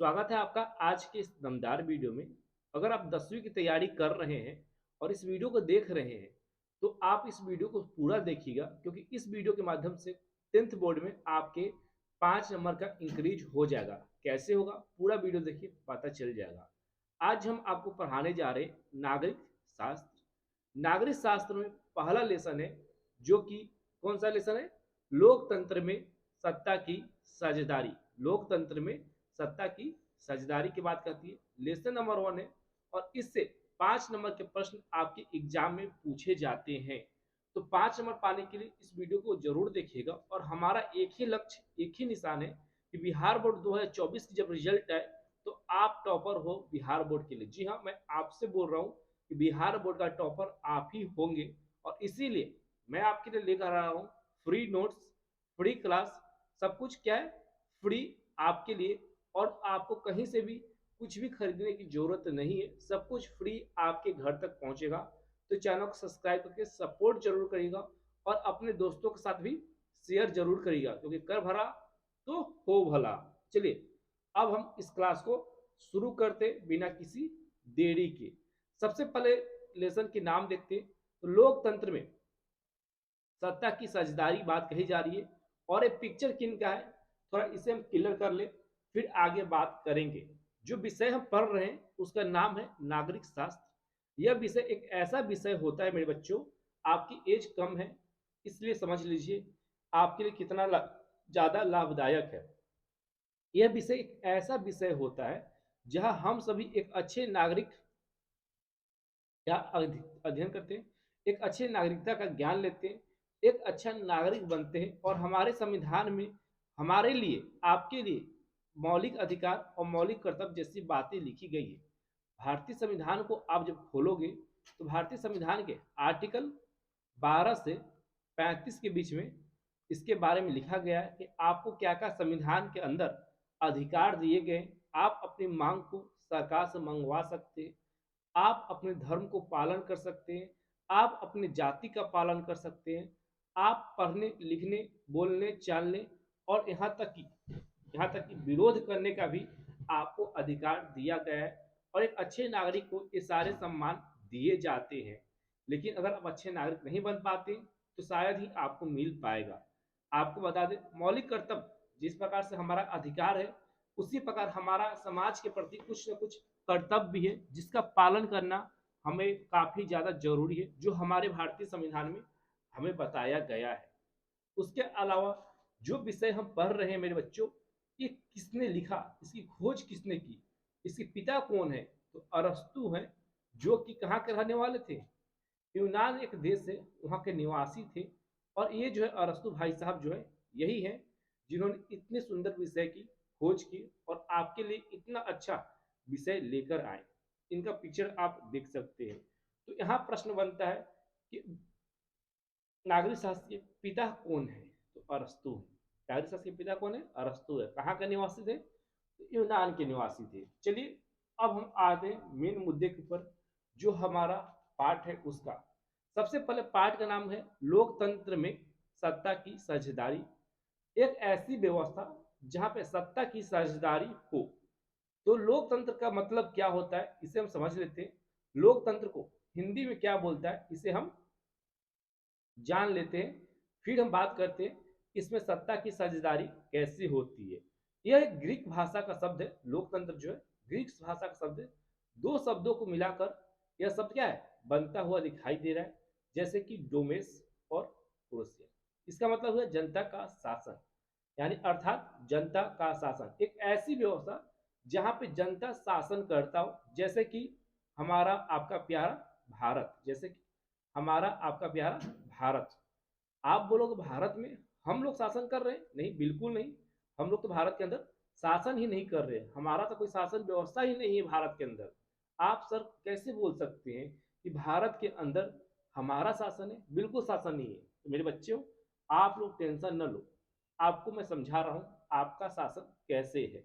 स्वागत है आपका आज के इस दमदार वीडियो में। अगर आप 10वीं की तैयारी कर रहे हैं और इस वीडियो को देख रहे हैं तो आप इस वीडियो को पूरा देखिएगा, क्योंकि इस वीडियो के माध्यम से 10th बोर्ड में आपके 5 नंबर का इंक्रीज हो जाएगा। कैसे होगा, पूरा वीडियो देखिए, पता चल जाएगा। आज हम आपको पढ़ाने जा रहे हैं नागरिक शास्त्र। नागरिक शास्त्र में पहला लेसन है, जो कि कौन सा लेसन है? लोकतंत्र में सत्ता की साझेदारी। लोकतंत्र में सत्ता की साझेदारी की बात करती है। लेसन नंबर 1 है और इससे 5 नंबर के प्रश्न आपके एग्जाम में पूछे जाते हैं। तो 5 नंबर पाने के लिए इस वीडियो को जरूर देखिएगा। और हमारा एक ही लक्ष्य, एक ही निशान है कि बिहार बोर्ड 2024 की जब रिजल्ट आए तो आप टॉपर हो बिहार बोर्ड के लिए। जी हाँ, मैं आपसे बोल रहा हूँ कि बिहार बोर्ड का टॉपर आप ही होंगे। और इसीलिए मैं आपके लिए लेकर आ रहा हूँ फ्री नोट्स, फ्री क्लास, सब कुछ क्या है, फ्री आपके लिए। और आपको कहीं से भी कुछ भी खरीदने की जरूरत नहीं है, सब कुछ फ्री आपके घर तक पहुंचेगा। तो चैनल को सब्सक्राइब करके सपोर्ट जरूर करिएगा और अपने दोस्तों के साथ भी शेयर जरूर करिएगा, क्योंकि कर भरा तो हो भला। चलिए अब हम इस क्लास को शुरू करते बिना किसी देरी के। सबसे पहले लेसन के नाम देखते हैं। तो लोकतंत्र में सत्ता की साझेदारी बात कही जा रही है। और एक पिक्चर किन का है, थोड़ा इसे हम क्लियर कर ले, फिर आगे बात करेंगे। जो विषय हम पढ़ रहे हैं उसका नाम है नागरिक शास्त्र। यह विषय एक ऐसा विषय होता है मेरे बच्चों, आपकी एज कम है इसलिए समझ लीजिए आपके लिए कितना ज्यादा लाभदायक है। यह विषय एक ऐसा विषय होता है जहां हम सभी एक अच्छे नागरिक क्या अध्ययन करते हैं, एक अच्छे नागरिकता का ज्ञान लेते हैं, एक अच्छा नागरिक बनते हैं। और हमारे संविधान में हमारे लिए, आपके लिए मौलिक अधिकार और मौलिक कर्तव्य जैसी बातें लिखी गई है। भारतीय संविधान को आप जब खोलोगे तो भारतीय संविधान के आर्टिकल 12 से 35 के बीच में इसके बारे में लिखा गया है कि आपको क्या क्या संविधान के अंदर अधिकार दिए गए। आप अपनी मांग को सरकार से मंगवा सकते हैं, आप अपने धर्म को पालन कर सकते हैं, आप अपनी जाति का पालन कर सकते हैं, आप पढ़ने लिखने बोलने चालने और यहाँ तक कि विरोध करने का भी आपको अधिकार दिया गया है। और एक अच्छे नागरिक को ये सारे सम्मान दिए जाते हैं। लेकिन अगर आप अच्छे नागरिक नहीं बन पाते तो शायद ही आपको मिल पाएगा। आपको बता दें, मौलिक कर्तव्य जिस प्रकार से हमारा अधिकार है, उसी प्रकार हमारा समाज के प्रति कुछ न कुछ कर्तव्य भी है, जिसका पालन करना हमें काफी ज्यादा जरूरी है, जो हमारे भारतीय संविधान में हमें बताया गया है। उसके अलावा जो विषय हम पढ़ रहे हैं मेरे बच्चों, ये किसने लिखा, इसकी खोज किसने की, इसके पिता कौन है? तो अरस्तु हैं, जो कि कहाँ के रहने वाले थे? यूनान एक देश है, वहाँ के निवासी थे। और ये जो है अरस्तु भाई साहब जो है, यही है जिन्होंने इतने सुंदर विषय की खोज की और आपके लिए इतना अच्छा विषय लेकर आए। इनका पिक्चर आप देख सकते हैं। तो यहाँ प्रश्न बनता है कि नागरिक शास्त्र के पिता कौन है? तो अरस्तु है। नागरिक शास्त्र के पिता कौन है? अरस्तु है। कहाँ के निवासी थे? तो यूनान के निवासी थे। चलिए अब हम आते हैं मेन मुद्दे के ऊपर, जो हमारा पाठ है उसका। सबसे पहले पाठ का नाम है लोकतंत्र में सत्ता की साझेदारी। एक ऐसी व्यवस्था जहां पे सत्ता की साझेदारी हो। तो लोकतंत्र का मतलब क्या होता है, इसे हम समझ लेते हैं। लोकतंत्र को हिंदी में क्या बोलता है, इसे हम जान लेते हैं। फिर हम बात करते हैं इसमें सत्ता की साझेदारी कैसे होती है। यह एक ग्रीक भाषा का शब्द है। लोकतंत्र जो है ग्रीक भाषा का शब्द है। दो शब्दों को मिलाकर यह शब्द क्या है, बनता हुआ दिखाई दे रहा है, जैसे कि डोमेस और क्रोशिया। इसका मतलब है जनता का शासन, यानी अर्थात जनता का शासन। एक ऐसी व्यवस्था जहां पे जनता शासन करता हो, जैसे कि हमारा आपका प्यारा भारत। जैसे कि हमारा आपका प्यारा भारत। आप बोलोगे भारत में हम लोग शासन कर रहे हैं? नहीं, बिल्कुल नहीं। हम लोग तो भारत के अंदर शासन ही नहीं कर रहे। हमारा तो कोई शासन व्यवस्था ही नहीं है भारत के अंदर। आप सर कैसे बोल सकते हैं कि भारत के अंदर हमारा शासन है? बिल्कुल शासन नहीं है। तो मेरे बच्चों, आप लोग टेंशन न लो, आपको मैं समझा रहा हूं आपका शासन कैसे है।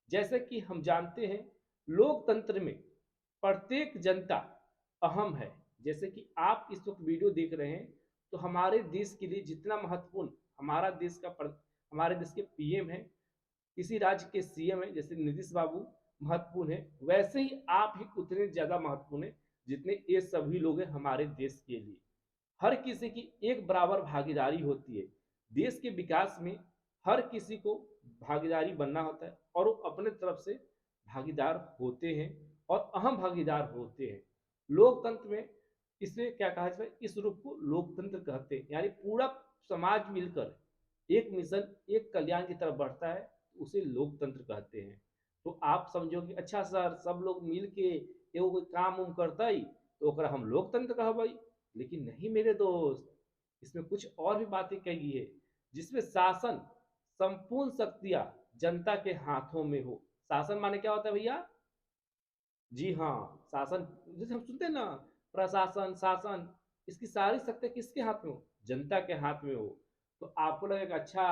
जैसे कि हम जानते हैं लोकतंत्र में प्रत्येक जनता अहम है। जैसे कि आप इस वक्त वीडियो देख रहे हैं, तो हमारे देश के लिए जितना महत्वपूर्ण हमारा देश का हमारे देश के पीएम है, किसी राज्य के सीएम है जैसे नीतीश बाबू महत्वपूर्ण है, वैसे ही आप ही उतने ज्यादा महत्वपूर्ण है जितने ये सभी लोग हैं हमारे देश के लिए। हर किसी की एक बराबर भागीदारी होती है देश के विकास में। हर किसी को भागीदारी बनना होता है और वो अपने तरफ से भागीदार होते हैं और अहम भागीदार होते हैं। लोकतंत्र में इसे क्या कहा जाता है, इस रूप को लोकतंत्र कहते हैं, यानी पूरा समाज मिलकर एक मिशन एक कल्याण की तरफ बढ़ता है, उसे लोकतंत्र कहते हैं। तो आप समझो कि अच्छा सर सब लोग मिल के एगो कोई काम उम करता ही तो ओकरा हम लोकतंत्र कहबै, लेकिन नहीं मेरे दोस्त, इसमें कुछ और भी बातें कही है जिसमें शासन संपूर्ण शक्तियां जनता के हाथों में हो। शासन माने क्या होता है भैया? जी हाँ, शासन जैसे हम सुनते हैं ना, प्रशासन शासन, इसकी सारी शक्तियां किसके हाथ में हो? जनता के हाथ में हो। तो आपको लगेगा अच्छा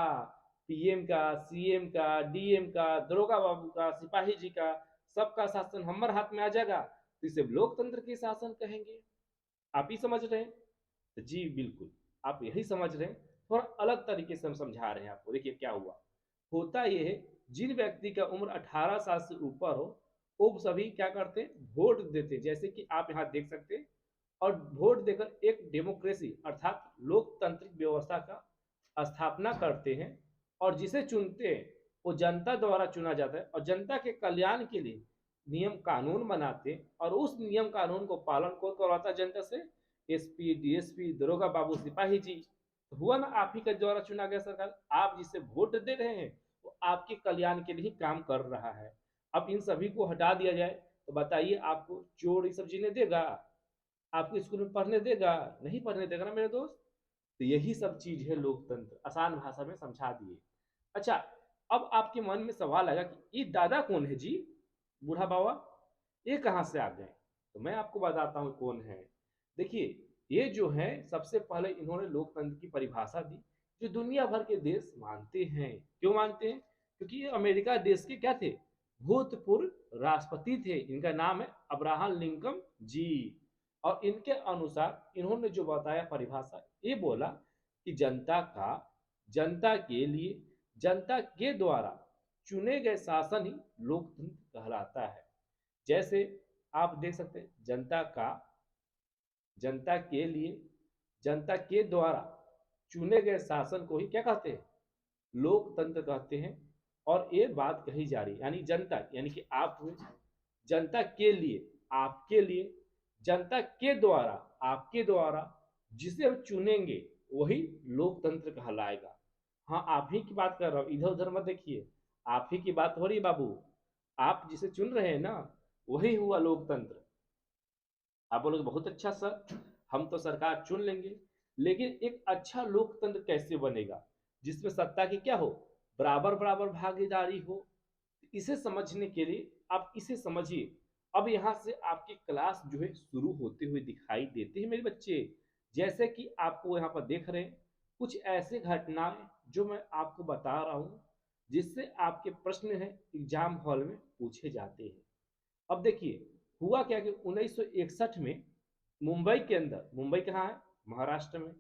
पीएम का, सीएम का, डीएम का, दरोगा बाबू का, सिपाही जी का, सबका शासन हमारे हाथ में आ जाएगा तो इसे लोकतंत्र के शासन कहेंगे। आप ही समझ रहे हैं? तो जी बिल्कुल, आप यही समझ रहे हैं। थोड़ा अलग तरीके से हम समझा रहे हैं आपको। देखिए क्या हुआ, होता यह है जिन व्यक्ति का उम्र 18 साल से ऊपर हो वो सभी क्या करते हैं, वोट देते हैं, जैसे कि आप यहाँ देख सकते हैं। और वोट देकर एक डेमोक्रेसी अर्थात लोकतांत्रिक व्यवस्था का स्थापना करते हैं और जिसे चुनते हैं वो जनता द्वारा चुना जाता है और जनता के कल्याण के लिए नियम कानून बनाते हैं और उस नियम कानून को पालन कौन करवाता है जनता से? एसपी, डीएसपी, दरोगा बाबू, सिपाही जी। तो हुआ ना आप ही के द्वारा चुना गया सरकार। आप जिसे वोट दे रहे हैं वो आपके कल्याण के लिए काम कर रहा है। अब इन सभी को हटा दिया जाए तो बताइए आपको चोर ये सब जीने देगा? आपको स्कूल में पढ़ने देगा? नहीं पढ़ने देगा ना मेरे दोस्त। तो यही सब चीज है लोकतंत्र, आसान भाषा में समझा दिए। अच्छा, अब आपके मन में सवाल आएगा कि ये दादा कौन है जी, बूढ़ा बाबा, ये कहाँ से आ गए? तो मैं आपको बताता हूँ कौन है। देखिए, ये जो है सबसे पहले इन्होंने लोकतंत्र की परिभाषा दी जो दुनिया भर के देश मानते हैं। क्यों मानते हैं? क्योंकि ये अमेरिका देश के क्या थे, भूतपूर्व राष्ट्रपति थे। इनका नाम है अब्राहम लिंकन जी। और इनके अनुसार इन्होंने जो बताया परिभाषा, ये बोला कि जनता का, जनता के लिए, जनता के द्वारा चुने गए शासन ही लोकतंत्र कहलाता है। जैसे आप देख सकते हैं, जनता का, जनता के लिए, जनता के द्वारा चुने गए शासन को ही क्या कहते हैं, लोकतंत्र कहते हैं। और ये बात कही जा रही है, यानी जनता यानी कि आप हुए, जनता के लिए, आपके लिए, जनता के द्वारा, आपके द्वारा जिसे हम चुनेंगे वही लोकतंत्र कहलाएगा। हाँ, आप ही की बात कर रहा हूँ, इधर उधर मत देखिए, आप ही की बात हो रही बाबू। आप जिसे चुन रहे हैं ना वही हुआ लोकतंत्र। आप बोलोगे बहुत अच्छा सर, हम तो सरकार चुन लेंगे, लेकिन एक अच्छा लोकतंत्र कैसे बनेगा जिसमें सत्ता की क्या हो, बराबर बराबर भागीदारी हो। इसे समझने के लिए आप इसे समझिए। अब यहाँ से आपकी क्लास जो है शुरू होते हुए दिखाई देते हैं मेरे बच्चे। जैसे कि आपको यहाँ पर देख रहे हैं कुछ ऐसे घटनाएं जो मैं आपको बता रहा हूँ जिससे आपके प्रश्न हैं एग्जाम हॉल में पूछे जाते हैं। अब देखिए हुआ क्या कि 1961 में मुंबई के अंदर, मुंबई कहाँ है, महाराष्ट्र में,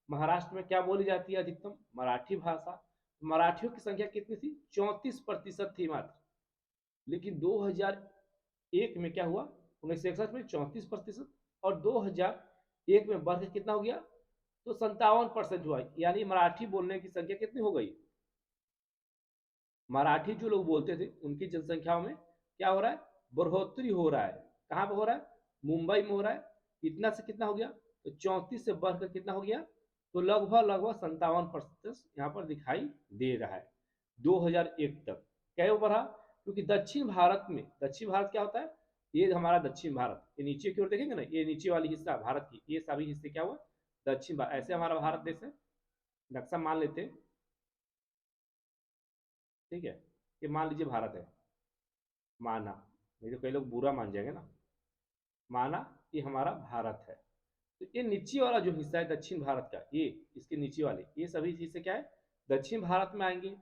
महाराष्ट्र में क्या बोली जाती है अधिकतम, मराठी भाषा। मराठियों की संख्या कितनी थी, 34% थी मात्र। लेकिन 2001 में क्या हुआ, 1961 में 34% और 2001 में बढ़कर कितना हो गया, तो 57% हुआ। यानी मराठी बोलने की संख्या कितनी हो गई, मराठी जो लोग बोलते थे उनकी जनसंख्या में क्या हो रहा है, बढ़ोतरी हो रहा है। कहाँ पर हो रहा है, मुंबई में हो रहा है। इतना से कितना हो गया, तो 34 से बढ़कर कितना हो गया, तो लगभग लगभग 57% यहाँ पर दिखाई दे रहा है 2001 तक। क्या बढ़ा, क्योंकि दक्षिण भारत में, दक्षिण भारत क्या होता है, ये हमारा दक्षिण भारत, ये नीचे की ओर देखेंगे ना, ये नीचे वाली हिस्सा भारत की, ये सभी हिस्से क्या हुआ, दक्षिण भारत। ऐसे हमारा भारत देश है, नक्शा मान लेते हैं, ठीक है, ये मान लीजिए भारत है, माना, नहीं तो कई लोग बुरा मान जाएंगे ना, माना ये हमारा भारत है। तो ये नीचे वाला जो हिस्सा है दक्षिण भारत का, ये इसके नीचे वाले ये सभी हिस्से क्या है, दक्षिण भारत में आएंगे।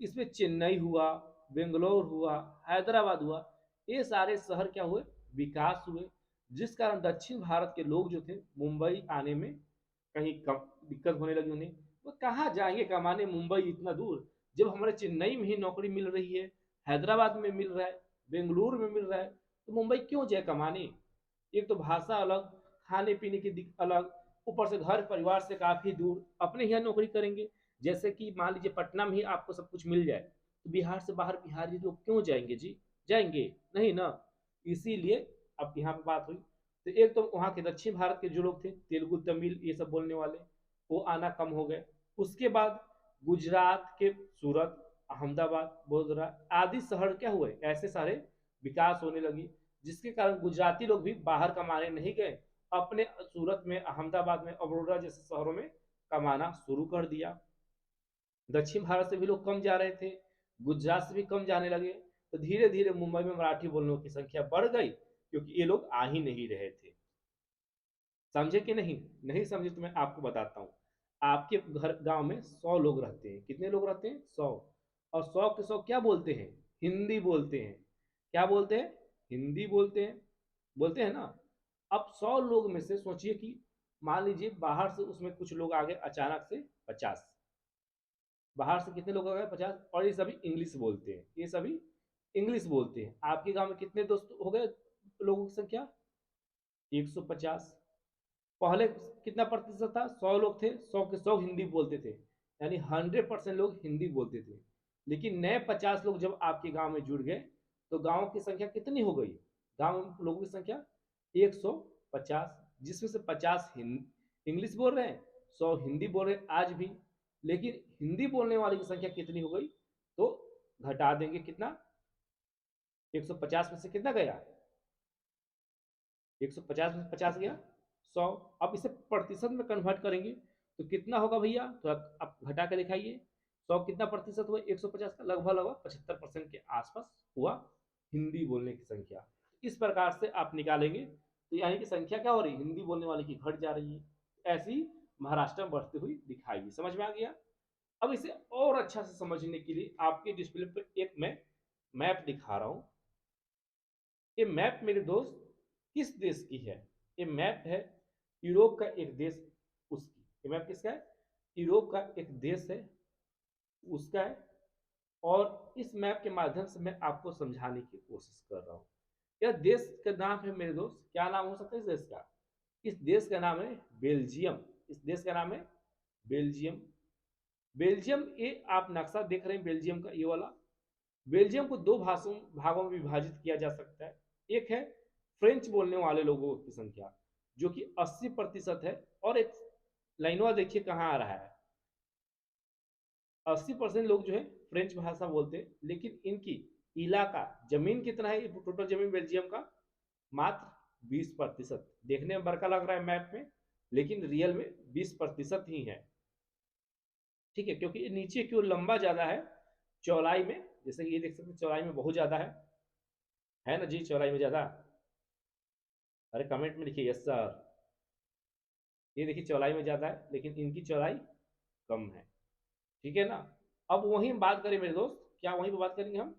इसमें चेन्नई हुआ, बेंगलोर हुआ, हैदराबाद हुआ, ये सारे शहर क्या हुए, विकास हुए। जिस कारण दक्षिण भारत के लोग जो थे मुंबई आने में कहीं कम दिक्कत होने लगी उन्हें। वो कहाँ जाएंगे कमाने, मुंबई इतना दूर, जब हमारे चेन्नई में ही नौकरी मिल रही है, हैदराबाद में मिल रहा है, बेंगलुरु में मिल रहा है, तो मुंबई क्यों जाए कमाने? एक तो भाषा अलग, खाने पीने की अलग, ऊपर से घर परिवार से काफी दूर, अपने यहाँ नौकरी करेंगे। जैसे कि मान लीजिए पटना में ही आपको सब कुछ मिल जाए, तो बिहार से बाहर बिहारी लोग क्यों जाएंगे जी? जाएंगे नहीं ना। इसीलिए अब यहाँ पे बात हुई, तो एक तो वहाँ के दक्षिण भारत के जो लोग थे, तेलुगु तमिल ये सब बोलने वाले, वो आना कम हो गए। उसके बाद गुजरात के सूरत, अहमदाबाद, वडोदरा आदि शहर क्या हुए, ऐसे सारे विकास होने लगी, जिसके कारण गुजराती लोग भी बाहर कमाने नहीं गए, अपने सूरत में, अहमदाबाद में और वडोदरा जैसे शहरों में कमाना शुरू कर दिया। दक्षिण भारत से भी लोग कम जा रहे थे, गुजरात से भी कम जाने लगे, तो धीरे धीरे मुंबई में मराठी बोलने की संख्या बढ़ गई, क्योंकि ये लोग आ ही नहीं रहे थे। समझे कि नहीं? नहीं समझे तो मैं आपको बताता हूँ। आपके घर गांव में 100 लोग रहते हैं, कितने लोग रहते हैं? 100। और 100 के 100 क्या बोलते हैं? हिंदी बोलते हैं। क्या बोलते हैं? हिंदी बोलते हैं। बोलते हैं ना। अब 100 लोग में से सोचिए कि मान लीजिए बाहर से उसमें कुछ लोग आ गए अचानक से 50, बाहर से कितने लोग आ गए? 50, और ये सभी इंग्लिश बोलते हैं, ये सभी इंग्लिश बोलते हैं। आपके गांव में कितने दोस्त हो गए लोगों की संख्या? 150। पहले कितना प्रतिशत था? 100 लोग थे, 100 के 100 हिंदी बोलते थे, यानी 100% लोग हिंदी बोलते थे। लेकिन नए 50 लोग जब आपके गांव में जुड़ गए, तो गांव की संख्या कितनी हो गई? गांव में लोगों की संख्या 150, जिसमें से 50 इंग्लिश बोल रहे हैं, 100 हिंदी बोल रहे हैं आज भी। लेकिन हिंदी बोलने वाले की संख्या कितनी हो गई? तो घटा देंगे कितना? 150 में से कितना गया? 150 में से 50 गया 100। अब इसे प्रतिशत में कन्वर्ट करेंगे तो कितना होगा भैया? तो आप घटा के दिखाइए। 100 कितना प्रतिशत हुआ? 150 का लगभग लगभग 75% के आसपास हुआ हिंदी बोलने की संख्या। इस प्रकार से आप निकालेंगे, तो यानी कि संख्या क्या हो रही है? हिंदी बोलने वाले की घट जा रही है। ऐसी महाराष्ट्र में बढ़ती हुई दिखाई। समझ में आ गया? अब इसे और अच्छा से समझने के लिए आपके डिस्प्ले पर एक मैं मैप दिखा रहा हूं। ये मैप मेरे दोस्त किस देश की है? ये मैप है यूरोप का एक देश, उसकी। ये मैप किसका है? यूरोप का एक देश है, उसका है। और इस मैप के माध्यम से मैं आपको समझाने की कोशिश कर रहा हूँ। यह देश का नाम है मेरे दोस्त, क्या नाम हो सकता है इस देश का? इस देश का नाम है बेल्जियम। इस देश का नाम है बेल्जियम। बेल्जियम, ये आप नक्शा देख रहे हैं बेल्जियम का, ये वाला। बेल्जियम को दो भागों में विभाजित किया जा सकता है। एक है फ्रेंच बोलने वाले लोगों की संख्या, जो कि 80% है। और एक लाइनवा देखिए कहाँ आ रहा है, 80% लोग जो है फ्रेंच भाषा बोलते हैं। लेकिन इनकी इलाका जमीन कितना है, टोटल जमीन बेल्जियम का? मात्र 20%। देखने में बड़का लग रहा है मैप में, लेकिन रियल में 20% ही है। ठीक है, क्योंकि नीचे की ओर लंबा ज्यादा है चौड़ाई में। जैसे कि ये देख सकते हैं, चौड़ाई में बहुत ज्यादा है ना जी? चौड़ाई में ज्यादा। अरे कमेंट में लिखिए यस सर। ये देखिए चौड़ाई में ज्यादा है, लेकिन इनकी चौड़ाई कम है। ठीक है ना? अब वहीं बात करें मेरे दोस्त, क्या वहीं पर बात करेंगे हम?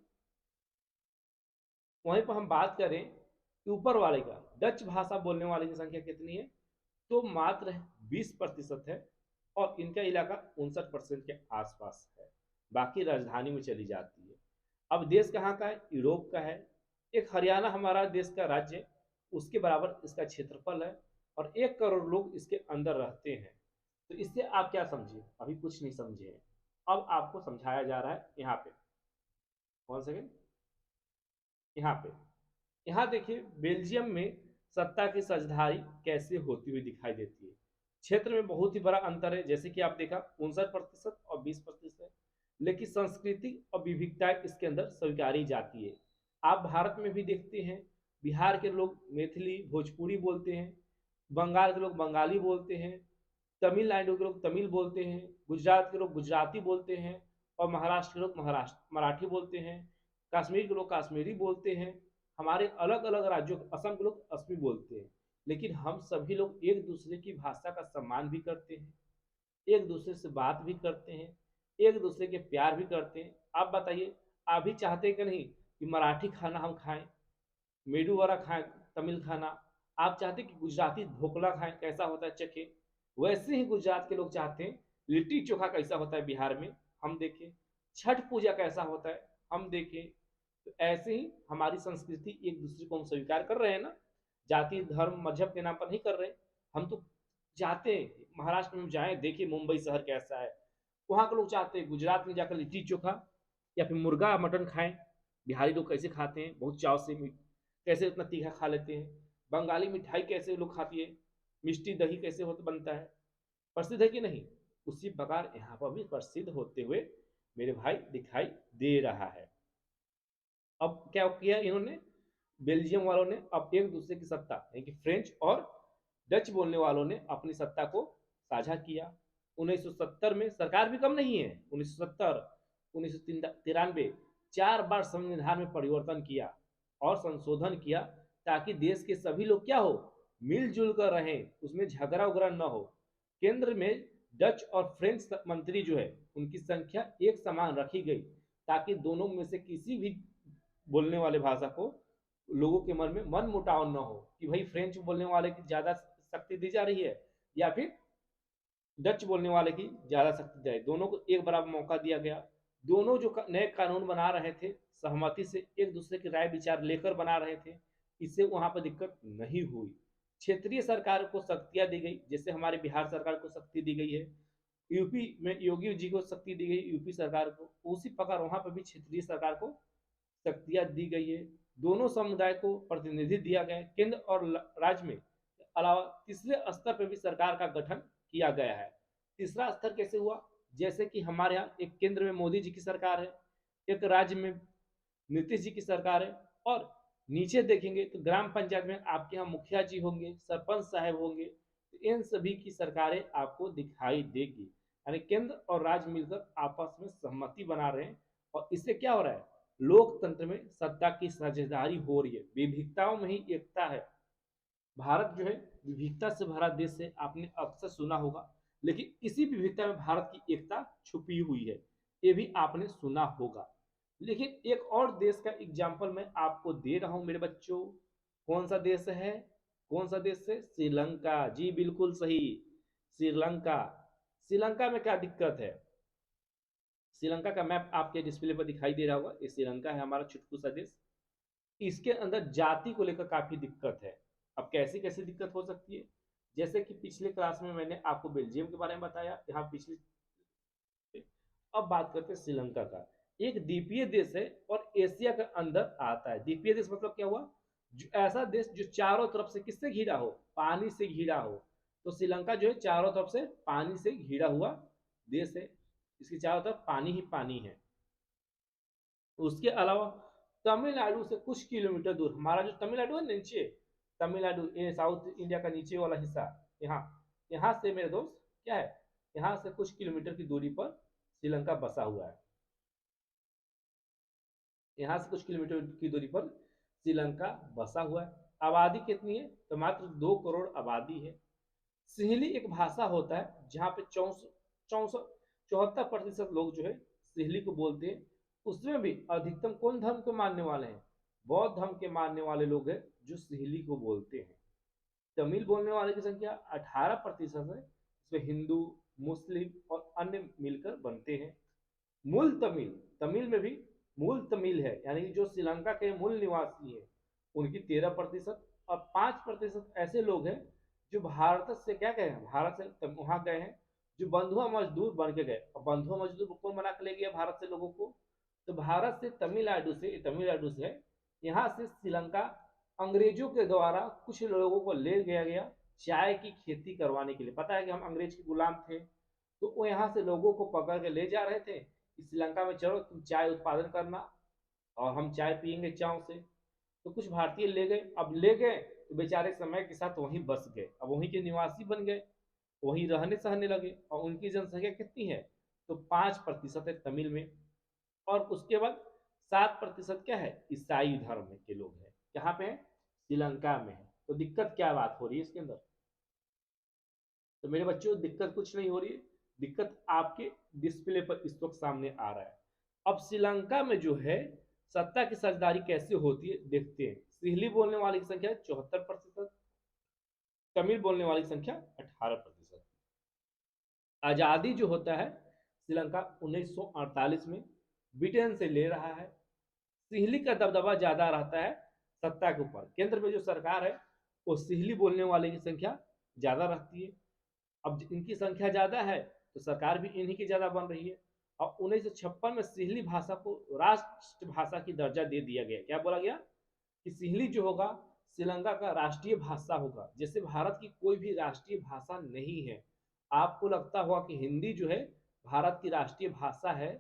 वहीं पर हम बात करें कि ऊपर वाले का डच भाषा बोलने वाले की संख्या कितनी है? तो मात्र 20% है। और इनका इलाका 59% के आसपास है। बाकी राजधानी में चली जाती है। अब देश कहाँ का है? यूरोप का है। एक हरियाणा हमारा देश का राज्य है, उसके बराबर इसका क्षेत्रफल है। और 1 करोड़ लोग इसके अंदर रहते हैं। तो इससे आप क्या समझे? अभी कुछ नहीं समझे हैं। अब आपको समझाया जा रहा है यहाँ पे। 1 सेकेंड। यहाँ पे, यहाँ देखिए बेल्जियम में सत्ता की साझेदारी कैसे होती हुई दिखाई देती है। क्षेत्र में बहुत ही बड़ा अंतर है, जैसे कि आप देखा 59% और 20%। लेकिन संस्कृति और विविधता इसके अंदर स्वीकारी जाती है। आप भारत में भी देखते हैं, बिहार के लोग मैथिली भोजपुरी बोलते हैं, बंगाल के लोग बंगाली बोलते हैं, तमिलनाडु के लोग तमिल बोलते हैं, गुजरात के लोग गुजराती बोलते हैं, और महाराष्ट्र के लोग महाराष्ट्र मराठी बोलते हैं, कश्मीर के लोग कश्मीरी बोलते हैं, हमारे अलग अलग राज्यों, असम के लोग असमी बोलते हैं। लेकिन हम सभी लोग एक दूसरे की भाषा का सम्मान भी करते हैं, एक दूसरे से बात भी करते हैं, एक दूसरे के प्यार भी करते हैं। आप बताइए, आप भी चाहते हैं कि नहीं कि मराठी खाना हम खाएं, मेडू वड़ा खाएं, तमिल खाना? आप चाहते कि गुजराती ढोकला खाएं, कैसा होता है चखे? वैसे ही गुजरात के लोग चाहते हैं लिट्टी चोखा कैसा होता है बिहार में, हम देखें। छठ पूजा कैसा होता है हम देखें, तो ऐसे ही हमारी संस्कृति एक दूसरे को हम स्वीकार कर रहे हैं ना, जाति धर्म मजहब के नाम पर नहीं कर रहे। हम तो चाहते हैं महाराष्ट्र में जाएं, देखिए मुंबई शहर कैसा है, वहाँ के लोग चाहते हैं गुजरात में जाकर लिट्टी चोखा या फिर मुर्गा मटन खाएं। बिहारी लोग कैसे खाते हैं, बहुत चाव से कैसे इतना तीखा खा लेते हैं। बंगाली मिठाई कैसे लोग खाती है, मिष्टी दही कैसे होता बनता है, प्रसिद्ध है कि नहीं। उसी प्रकार यहाँ पर भी प्रसिद्ध होते हुए मेरे भाई दिखाई दे रहा है। अब क्या किया इन्होंने, बेल्जियम वालों ने अब एक दूसरे की सत्ता यानी कि फ्रेंच और डच बोलने वालों ने अपनी सत्ता को साझा किया। 1970 में सरकार भी कम नहीं है, 1970 1993 4 बार संविधान में परिवर्तन किया और संशोधन किया, ताकि देश के सभी लोग क्या हो, मिलजुल कर रहें, उसमें झगड़ा उगड़ा न हो। केंद्र में डच और फ्रेंच मंत्री जो है उनकी संख्या एक समान रखी गई, ताकि दोनों में से किसी भी बोलने वाले भाषा को लोगों के मन में मन मुटाव न हो कि भाई फ्रेंच बोलने वाले की ज्यादा शक्ति दी जा रही है या फिर डच बोलने वाले की ज्यादा शक्ति जाए, दोनों को एक बराबर मौका दिया गया। दोनों जो नए कानून बना रहे थे सहमति से एक दूसरे की राय विचार लेकर बना रहे थे, इससे वहां पर दिक्कत नहीं हुई। क्षेत्रीय सरकार को शक्तियां दी गई, जैसे हमारे बिहार सरकार को शक्ति दी गई है, यूपी में योगी जी को शक्ति दी गई यूपी सरकार को, उसी प्रकार वहां पर भी क्षेत्रीय सरकार को शक्तियां दी गई है। दोनों समुदाय को प्रतिनिधि दिया गया है। केंद्र और राज्य में अलावा तीसरे स्तर पर भी सरकार का गठन किया गया है। तीसरा स्तर कैसे हुआ, जैसे कि हमारे यहाँ एक केंद्र में मोदी जी की सरकार है, एक राज्य में नीतीश जी की सरकार है, और नीचे देखेंगे तो ग्राम पंचायत में आपके यहाँ मुखिया जी होंगे, सरपंच साहब होंगे, तो इन सभी की सरकारें आपको दिखाई देगी। यानी केंद्र और राज्य मिलकर आपस में सहमति बना रहे हैं, और इससे क्या हो रहा है, लोकतंत्र में सत्ता की साझेदारी हो रही है। विविधताओं में ही एकता है। भारत जो है विविधता से भरा देश है, आपने अक्सर सुना होगा, लेकिन इसी विविधता में भारत की एकता छुपी हुई है, ये भी आपने सुना होगा। लेकिन एक और देश का एग्जाम्पल मैं आपको दे रहा हूं मेरे बच्चों। कौन सा देश है, कौन सा देश है, श्रीलंका। जी बिल्कुल सही, श्रीलंका। श्रीलंका में क्या दिक्कत है, श्रीलंका का मैप आपके डिस्प्ले पर दिखाई दे रहा होगा, ये श्रीलंका है हमारा छुटकू सा देश। इसके अंदर जाति को लेकर काफी दिक्कत है। अब कैसी कैसी दिक्कत हो सकती है, जैसे कि पिछले क्लास में मैंने आपको बेल्जियम के बारे में बताया, यहाँ पिछले। अब बात करते हैं श्रीलंका का। एक द्वीपीय देश है और एशिया के अंदर आता है। द्वीपीय देश मतलब क्या हुआ, जो ऐसा देश जो चारों तरफ से किससे घिरा हो, पानी से घिरा हो। तो श्रीलंका जो है चारों तरफ से पानी से घिरा हुआ देश है, इसके चारों तरफ पानी ही पानी है। उसके अलावा तमिलनाडु से कुछ किलोमीटर दूर, हमारा जो तमिलनाडु है नीचे, तमिलनाडु ये साउथ इंडिया का नीचे वाला हिस्सा, यहाँ यहाँ से मेरे दोस्त क्या है, यहाँ से कुछ किलोमीटर की दूरी पर श्रीलंका बसा हुआ है। यहाँ से कुछ किलोमीटर की दूरी पर श्रीलंका बसा हुआ है। आबादी कितनी है, तो मात्र 2 करोड़ आबादी है। सिंहली एक भाषा होता है जहाँ पे 74% लोग जो है सिंहली को बोलते हैं। उसमें भी अधिकतम कौन धर्म के मानने वाले हैं, बौद्ध धर्म के मानने वाले लोग हैं जो सिंहली को बोलते हैं। तमिल बोलने वाले की संख्या 18% है, इसमें हिंदू मुस्लिम और अन्य मिलकर बनते हैं। मूल तमिल, तमिल में भी मूल तमिल है, यानी जो श्रीलंका के मूल निवासी है उनकी 13%, और 5% ऐसे लोग हैं जो भारत से क्या गए हैं, भारत से वहां गए हैं, जो बंधुआ मजदूर बन के गए। और बंधुआ मजदूर कौन बना के ले गया भारत से लोगों को, तो भारत से तमिलनाडु से यहाँ से श्रीलंका अंग्रेजों के द्वारा कुछ लोगों को ले गया गया चाय की खेती करवाने के लिए। पता है कि हम अंग्रेज के गुलाम थे, तो वो यहाँ से लोगों को पकड़ के ले जा रहे थे श्रीलंका में, चलो तुम चाय उत्पादन करना और हम चाय पियेंगे चाव से। तो कुछ भारतीय ले गए, अब ले गए तो बेचारे समय के साथ वहीं बस गए, अब वहीं के निवासी बन गए, वहीं रहने सहने लगे। और उनकी जनसंख्या कितनी है, तो 5% है तमिल में, और उसके बाद 7% क्या है, ईसाई धर्म के लोग हैं। कहाँ पे है, श्रीलंका में है। तो दिक्कत क्या बात हो रही है इसके अंदर, तो मेरे बच्चों दिक्कत कुछ नहीं हो रही है, दिक्कत आपके डिस्प्ले पर इस वक्त सामने आ रहा है। अब श्रीलंका में जो है सत्ता की साझेदारी कैसे होती है देखते हैं। सिंहली बोलने वाले की संख्या 74%, तमिल बोलने वाली की संख्या 18%। आजादी जो होता है श्रीलंका 1948 में ब्रिटेन से ले रहा है। सिंहली का दबदबा ज्यादा रहता है सत्ता के ऊपर। केंद्र में जो सरकार है वो सिंहली बोलने वाले की संख्या ज्यादा रहती है। अब इनकी संख्या ज्यादा है तो सरकार भी इन्हीं की ज्यादा बन रही है। और 1956 में सिंहली भाषा को राष्ट्रभाषा की दर्जा दे दिया गया। क्या बोला गया कि सिंहली जो होगा श्रीलंका का राष्ट्रीय भाषा होगा। जैसे भारत की कोई भी राष्ट्रीय भाषा नहीं है। आपको लगता होगा कि हिंदी जो है भारत की राष्ट्रीय भाषा है,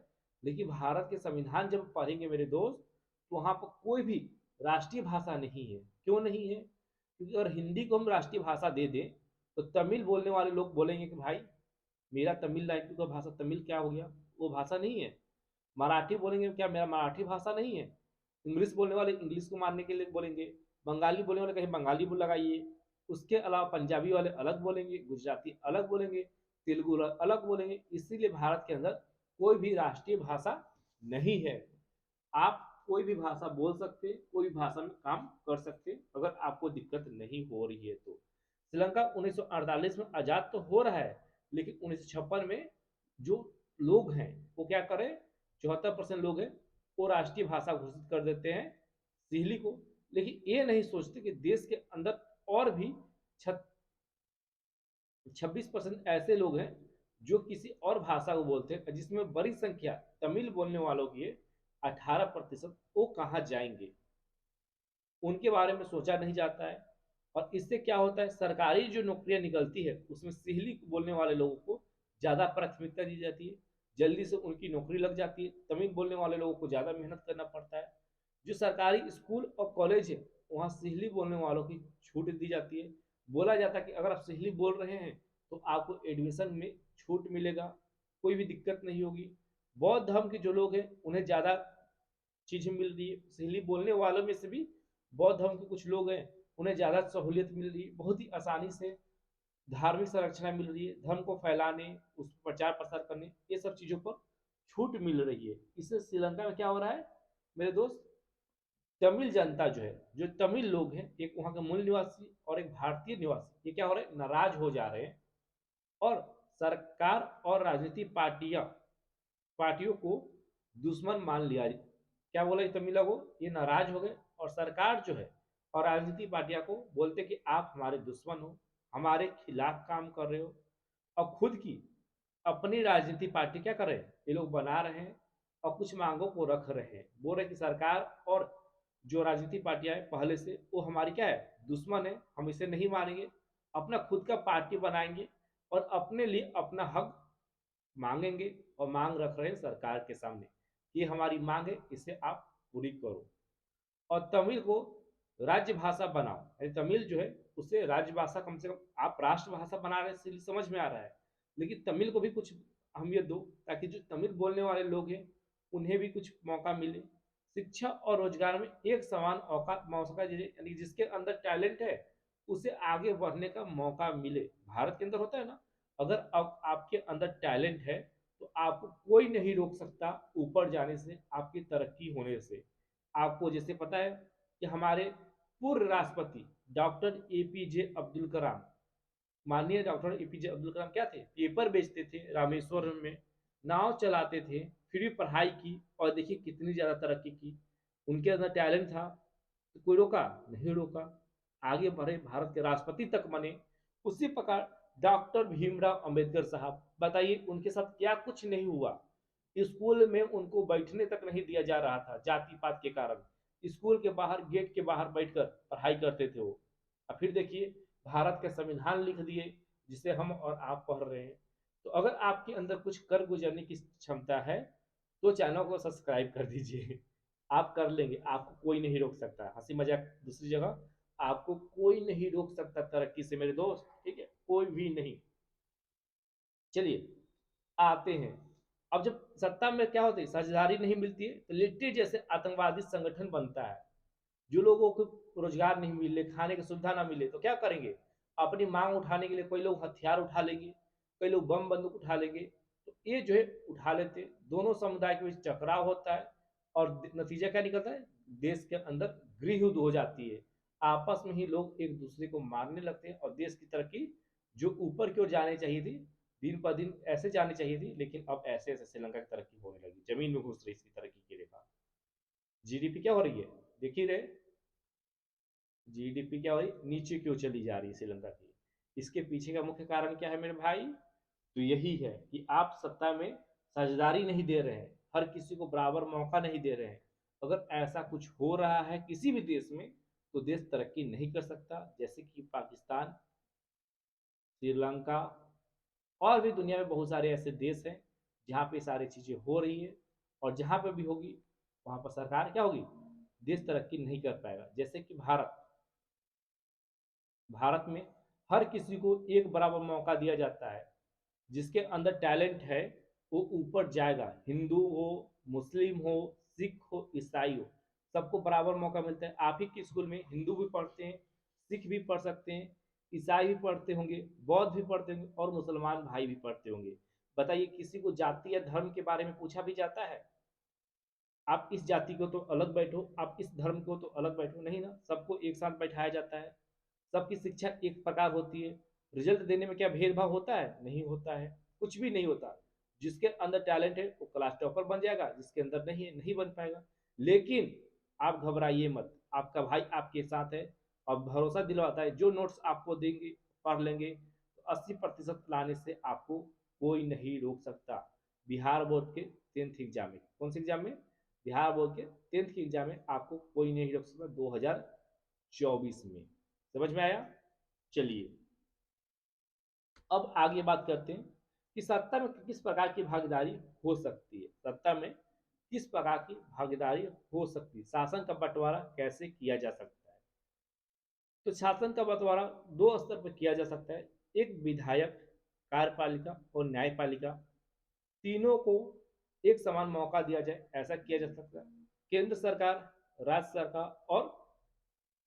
लेकिन भारत के संविधान जब पढ़ेंगे मेरे दोस्त तो वहां पर कोई भी राष्ट्रीय भाषा नहीं है। क्यों नहीं है? क्योंकि अगर हिंदी को हम राष्ट्रीय भाषा दे दें तो तमिल बोलने वाले लोग बोलेंगे कि भाई मेरा तमिलनाडु का भाषा तमिल क्या हो गया, वो भाषा नहीं है। मराठी बोलेंगे क्या मेरा मराठी भाषा नहीं है। इंग्लिश बोलने वाले इंग्लिश को मानने के लिए बोलेंगे। बंगाली बोलने वाले कहीं बंगाली बोल लगाइए। उसके अलावा पंजाबी वाले अलग बोलेंगे, गुजराती अलग बोलेंगे, तेलुगु अलग बोलेंगे। इसीलिए भारत के अंदर कोई भी राष्ट्रीय भाषा नहीं है। आप कोई भी भाषा बोल सकते, कोई भी भाषा में काम कर सकते अगर आपको दिक्कत नहीं हो रही है तो। श्रीलंका 1948 में आजाद तो हो रहा है, लेकिन 1956 में जो लोग हैं वो क्या करें, 74% लोग हैं वो राष्ट्रीय भाषा घोषित कर देते हैं सिंहली को। लेकिन ये नहीं सोचते कि देश के अंदर और भी 26% ऐसे लोग हैं जो किसी और भाषा को बोलते हैं, जिसमें बड़ी संख्या तमिल बोलने वालों की है 18%। वो कहाँ जाएंगे, उनके बारे में सोचा नहीं जाता है। और इससे क्या होता है, सरकारी जो नौकरियां निकलती है उसमें सिंहली बोलने वाले लोगों को ज़्यादा प्राथमिकता दी जाती है, जल्दी से उनकी नौकरी लग जाती है। तमिल बोलने वाले लोगों को ज़्यादा मेहनत करना पड़ता है। जो सरकारी स्कूल और कॉलेज है वहाँ सिंहली बोलने वालों की छूट दी जाती है। बोला जाता है कि अगर आप सिंहली बोल रहे हैं तो आपको एडमिशन में छूट मिलेगा, कोई भी दिक्कत नहीं होगी। बौद्ध धर्म के जो लोग हैं उन्हें ज़्यादा चीज़ें मिल रही है। सिंहली बोलने वालों में से भी बौद्ध धर्म के कुछ लोग हैं उन्हें ज़्यादा सहूलियत मिल रही है, बहुत ही आसानी से धार्मिक संरचना मिल रही है, धर्म को फैलाने उस प्रचार प्रसार करने ये सब चीज़ों पर छूट मिल रही है। इससे श्रीलंका में क्या हो रहा है मेरे दोस्त, तमिल जनता जो है, जो तमिल लोग हैं, एक वहाँ के मूल निवासी और एक भारतीय निवासी, ये क्या हो रहा है, नाराज हो जा रहे हैं। और सरकार और राजनीतिक पार्टियों को दुश्मन मान लिया। क्या बोला तमिला को, ये नाराज हो गए और सरकार जो है और राजनीतिक पार्टियां को बोलते कि आप हमारे दुश्मन हो, हमारे खिलाफ काम कर रहे हो। और खुद की अपनी राजनीतिक पार्टी क्या कर रहे हैं ये लोग बना रहे हैं और कुछ मांगों को रख रहे हैं। बोल रहे कि सरकार और जो राजनीतिक पार्टियां हैं पहले से वो हमारी क्या है, दुश्मन है, हम इसे नहीं मानेंगे, अपना खुद का पार्टी बनाएंगे और अपने लिए अपना हक मांगेंगे। और मांग रख रहे हैं सरकार के सामने, ये हमारी मांग है, इसे आप पूरी करो। और तमिल को राज्य भाषा बनाओ। तमिल जो है उसे राज्य भाषा, कम से कम आप राष्ट्रभाषा बना रहे हैं समझ में आ रहा है, लेकिन तमिल को भी कुछ अहमियत दो ताकि जो तमिल बोलने वाले लोग हैं उन्हें भी कुछ मौका मिले। शिक्षा और रोजगार में एक समान औकात मौका, यानी जिसके अंदर टैलेंट है उसे आगे बढ़ने का मौका मिले। भारत के अंदर होता है ना, अगर अब आपके अंदर टैलेंट है तो आपको कोई नहीं रोक सकता ऊपर जाने से, आपकी तरक्की होने से। आपको जैसे पता है कि हमारे पूर्व राष्ट्रपति डॉक्टर एपीजे अब्दुल कलाम, माननीय डॉक्टर एपीजे अब्दुल कलाम क्या थे, पेपर बेचते थे रामेश्वरम में, नाव चलाते थे, फिर भी पढ़ाई की और देखिए कितनी ज़्यादा तरक्की की। उनके अंदर टैलेंट था तो कोई रोका नहीं, रोका, आगे बढ़े, भारत के राष्ट्रपति तक बने। उसी प्रकार डॉक्टर भीमराव अंबेडकर साहब, बताइए उनके साथ क्या कुछ नहीं हुआ। स्कूल में उनको बैठने तक नहीं दिया जा रहा था जाति पात के कारण। स्कूल के बाहर गेट के बाहर बैठकर पढ़ाई करते थे वो। और फिर देखिए भारत के संविधान लिख दिए जिसे हम और आप पढ़ रहे हैं। तो अगर आपके अंदर कुछ कर गुजरने की क्षमता है तो चैनल को सब्सक्राइब कर दीजिए। आप कर लेंगे, आपको कोई नहीं रोक सकता। हंसी मजाक दूसरी जगह, आपको कोई नहीं रोक सकता तरक्की से मेरे दोस्त, ठीक है, कोई भी नहीं। चलिए आते हैं। अब जब सत्ता में क्या होती है, साझेदारी नहीं मिलती है तो लिट्टी जैसे आतंकवादी संगठन बनता है। जो लोगों को रोजगार नहीं मिले, खाने की सुविधा ना मिले तो क्या करेंगे, अपनी मांग उठाने के लिए कोई लोग हथियार उठा लेंगे, कई लोग बम बंदूक उठा लेंगे। तो ये जो है उठा लेते, दोनों समुदाय के बीच टकराव होता है और नतीजा क्या निकलता है, देश के अंदर गृह युद्ध हो जाती है। आपस में ही लोग एक दूसरे को मारने लगते हैं और देश की तरक्की जो ऊपर की ओर जानी चाहिए थी दिन पर दिन ऐसे जानी चाहिए थी, लेकिन अब ऐसे ऐसे श्रीलंका की तरक्की होने लगी, जमीन में घुस रही इसकी तरक्की की रेखा। जीडीपी क्या हो रही है, देख ही रहे, जीडीपी क्या हो रही, नीचे क्यों चली जा रही है श्रीलंका की। इसके पीछे का मुख्य कारण क्या है मेरे भाई, तो यही है कि आप सत्ता में साझेदारी नहीं दे रहे हैं, हर किसी को बराबर मौका नहीं दे रहे हैं। अगर ऐसा कुछ हो रहा है किसी भी देश में, तो देश तरक्की नहीं कर सकता। जैसे कि पाकिस्तान, श्रीलंका और भी दुनिया में बहुत सारे ऐसे देश हैं जहाँ पे सारी चीजें हो रही है, और जहाँ पे भी होगी वहां पर सरकार क्या होगी, देश तरक्की नहीं कर पाएगा। जैसे कि भारत, भारत में हर किसी को एक बराबर मौका दिया जाता है, जिसके अंदर टैलेंट है वो ऊपर जाएगा, हिंदू हो, मुस्लिम हो, सिख हो, ईसाई हो, सबको बराबर मौका मिलता है। आप ही के स्कूल में हिंदू भी पढ़ते हैं, सिख भी पढ़ सकते हैं, ईसाई भी पढ़ते होंगे, बौद्ध भी पढ़ते होंगे, और मुसलमान भाई भी पढ़ते होंगे। बताइए किसी को जाति या धर्म के बारे में पूछा भी जाता है, आप इस जाति को तो अलग बैठो, आप इस धर्म को तो अलग बैठो, नहीं ना, सबको एक साथ बैठाया जाता है। सबकी शिक्षा एक प्रकार होती है। रिजल्ट देने में क्या भेदभाव होता है, नहीं होता है, कुछ भी नहीं होता। जिसके अंदर टैलेंट है वो क्लास टॉपर बन जाएगा, जिसके अंदर नहीं है नहीं बन पाएगा। लेकिन आप घबराइए मत, आपका भाई आपके साथ है, और भरोसा दिलवाता है जो नोट्स आपको देंगे पढ़ लेंगे, तो 80% लाने से आपको कोई नहीं रोक सकता। बिहार बोर्ड के 10th एग्जाम में, कौन से एग्जाम में, बिहार बोर्ड के 10th के एग्जाम में आपको कोई नहीं रोक सकता 2024 में। समझ में आया। चलिए अब आगे बात करते हैं कि सत्ता में किस प्रकार की भागीदारी हो सकती है, सत्ता में किस प्रकार की भागीदारी हो सकती है, शासन का बंटवारा कैसे किया जा सकता है। तो शासन का बंटवारा दो स्तर पर किया जा सकता है, एक विधायक, कार्यपालिका और न्यायपालिका, तीनों को एक समान मौका दिया जाए, ऐसा किया जा सकता है। केंद्र सरकार, राज्य सरकार और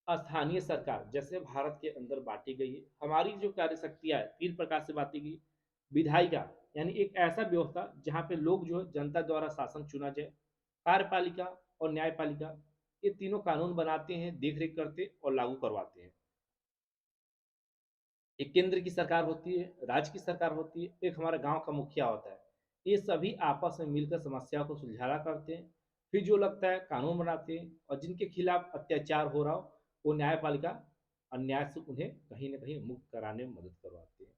स्थानीय सरकार जैसे भारत के अंदर बांटी गई है। हमारी जो कार्य शक्तियां है 3 प्रकार से बांटी गई। विधायिका यानी एक ऐसा व्यवस्था जहां पे लोग जो है जनता द्वारा शासन चुना जाए। कार्यपालिका और न्यायपालिका, ये तीनों कानून बनाते हैं, देख रेख करते और लागू करवाते हैं। एक केंद्र की सरकार होती है, राज्य की सरकार होती है, एक हमारा गांव का मुखिया होता है। ये सभी आपस में मिलकर समस्या को सुलझाना करते हैं, फिर जो लगता है कानून बनाते हैं, और जिनके खिलाफ अत्याचार हो रहा हो वो न्यायपालिका अन्याय से उन्हें कहीं ना कहीं मुक्त कराने में मदद करवाते हैं।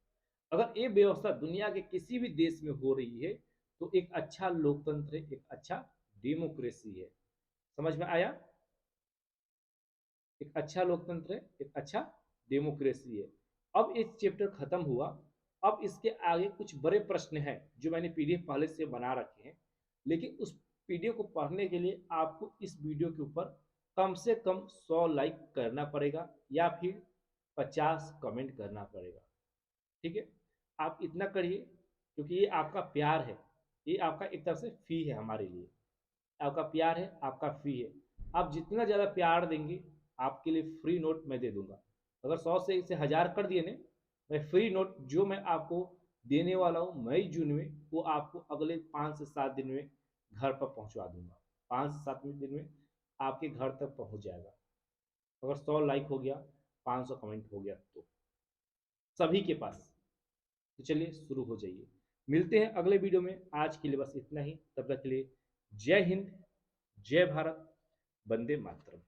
अगर ये व्यवस्था दुनिया के किसी भी देश में हो रही है तो एक अच्छा लोकतंत्र है, एक अच्छा डेमोक्रेसी है। समझ में आया, एक अच्छा लोकतंत्र है, एक अच्छा डेमोक्रेसी है। अब एक चैप्टर खत्म हुआ, अब इसके आगे कुछ बड़े प्रश्न हैं जो मैंने पीडीएफ पहले से बना रखे हैं, लेकिन उस पीडीएफ को पढ़ने के लिए आपको इस वीडियो के ऊपर कम से कम 100 लाइक करना पड़ेगा या फिर 50 कमेंट करना पड़ेगा। ठीक है, आप इतना करिए, क्योंकि ये आपका प्यार है, ये आपका एक तरह से फी है हमारे लिए, आपका प्यार है, आपका फी है। आप जितना ज़्यादा प्यार देंगे आपके लिए फ्री नोट मैं दे दूंगा। अगर 100 से इसे 1000 कर दिए ने, मैं फ्री नोट जो मैं आपको देने वाला हूँ मई जून में, वो आपको अगले 5 से 7 दिन में घर पर पहुँचवा दूंगा। 5 से 7 दिन में आपके घर तक पहुँच जाएगा, अगर 100 लाइक हो गया, 500 कमेंट हो गया तो सभी के पास। तो चलिए शुरू हो जाइए, मिलते हैं अगले वीडियो में। आज के लिए बस इतना ही, तब तक के लिए जय हिंद, जय भारत, वंदे मातरम।